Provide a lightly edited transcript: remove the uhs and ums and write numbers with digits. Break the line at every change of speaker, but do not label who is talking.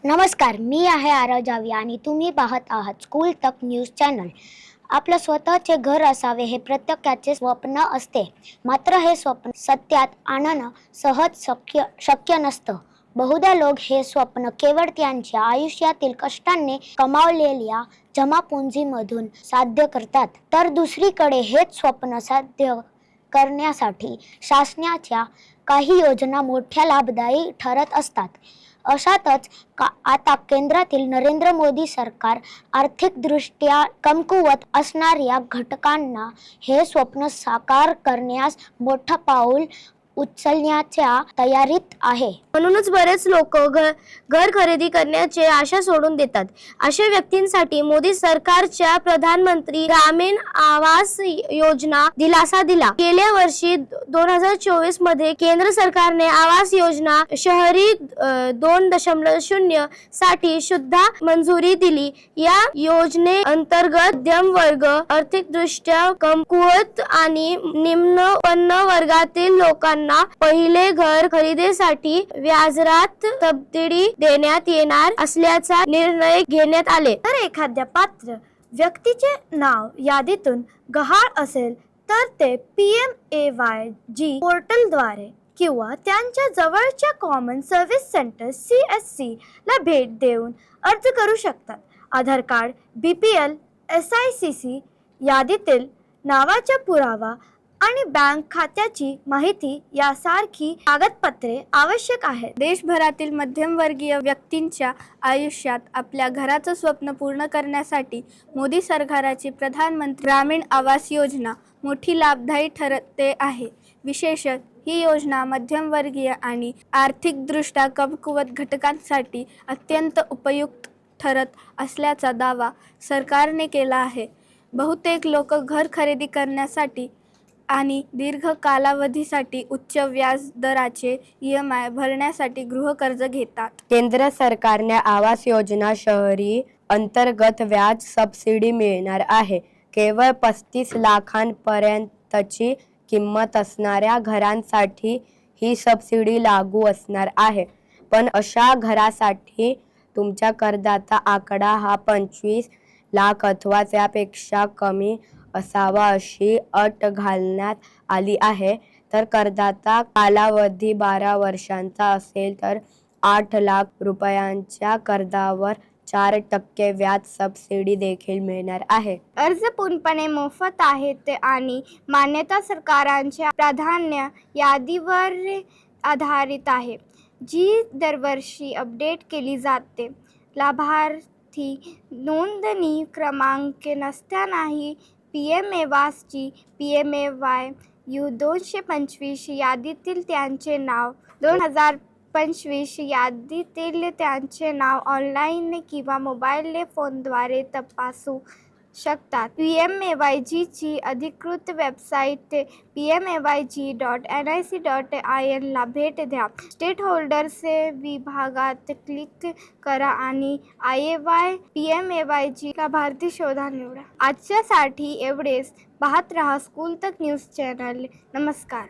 नमस्कार, मी आहे आरव जावी आणि तुम्ही पाहत आहात स्कूल तक न्यूज चॅनल. आपलं स्वतःचे घर असावे हे प्रत्येकाचे स्वप्न असते. मात्र हे स्वप्न सत्यात आणणं सहज शक्य नसतं. बहुधा लोक हे स्वप्न केवळ त्यांच्या आयुष्यातील कष्टाने कमावलेल्या जमापुंजीमधून साध्य करतात, तर दुसरीकडे हेच स्वप्न साध्य करण्यासाठी शासनाच्या काही योजना मोठ्या लाभदायी ठरत असतात. अशातच आता केंद्रातील नरेंद्र मोदी सरकार आर्थिकदृष्ट्या कमकुवत असणाऱ्या घटकांना हे स्वप्न साकार करण्यास मोठं पाऊल उचलण्याच्या तयारीत आहे.
म्हणूनच बरेच लोक घर खरेदी करण्याची आशा सोडून देतात. अशा व्यक्तींसाठी मोदी सरकारच्या प्रधानमंत्री ग्रामीण आवास योजना दिलासा दिला. गेल्या वर्षी 2024 मध्ये केंद्र सरकारने आवास योजना शहरी 2.0 साठी सुद्धा मंजुरी दिली. या योजनेअंतर्गत मध्यम वर्ग, आर्थिकदृष्ट्या कमकुवत आणि निम्न उत्पन्न वर्गातील लोकांना पहिले घर खरेदीसाठी व्याजदरात सबसिडी देण्यात येणार असल्याचा निर्णय घेण्यात आले.
तर एखाद्या पात्र व्यक्तीचे नाव यादीतून गहाळ असेल तर ते PMAYG पोर्टलद्वारे किंवा त्यांच्या जवळच्या कॉमन सर्व्हिस सेंटर CSC ला भेट देऊन अर्ज करू शकतात. आधार कार्ड, BPL, SICC यादीतील नावाचा पुरावा आणि बँक खात्याची माहिती यासारखी कागदपत्रे आवश्यक आहेत.
देशभरातील मध्यमवर्गीय व्यक्तींच्या आयुष्यात आपल्या घराचं स्वप्न पूर्ण करण्यासाठी मोदी सरकारची प्रधानमंत्री ग्रामीण आवास योजना मोठी लाभदायी ठरते आहे. विशेषतः ही योजना मध्यमवर्गीय आणि आर्थिकदृष्ट्या कमकुवत घटकांसाठी अत्यंत उपयुक्त ठरत असल्याचा दावा सरकारने केला आहे. बहुतेक लोक घर खरेदी करण्यासाठी आणि दीर्घ कालावधीसाठी उच्च व्याज दराचे EMI भरण्यासाठी गृहकर्ज घेतात.
केंद्र सरकारने आवास योजना शहरी अंतर्गत व्याज सबसिडी मिळणार आहे. केवळ 35 लाखांपर्यंतची किंमत असणाऱ्या घरांसाठी ही सबसिडी लागू असणार आहे. पण अशा घरासाठी तुमच्या कर्जाचा आकडा हा 25 लाख अथवा त्यापेक्षा कमी असावा अशी अट घालण्यात आली आहे. तर कर्जाचा कालावधी 12 वर्षांचा असेल तर 8 लाख रुपयांच्या कर्जावर 4% व्याज सबसिडी देखील मिळणार आहे.
अर्ज पूर्णपणे मोफत आहेत आणि मान्यता सरकारांच्या प्राधान्य यादीवर आधारित आहे, जी दरवर्षी अपडेट केली जाते. लाभार्थी नोंदणी क्रमांक नसतानाही PMAYG PMAYU 225 यादीतील त्यांचे नाव, 2025 यादीतील त्यांचे नाव ऑनलाईन किंवा मोबाईल फोनद्वारे तपासू शकतात. PMAYG ची अधिकृत वेबसाईट PMAYG.nic.in ला भेट द्या. स्टेट होल्डर्स विभागात क्लिक करा आणि IAY PMAYG लाभार्थी शोधा निवडा. आजच्यासाठी एवढेच. पाहत रहा स्कूल तक न्यूज चॅनल. नमस्कार.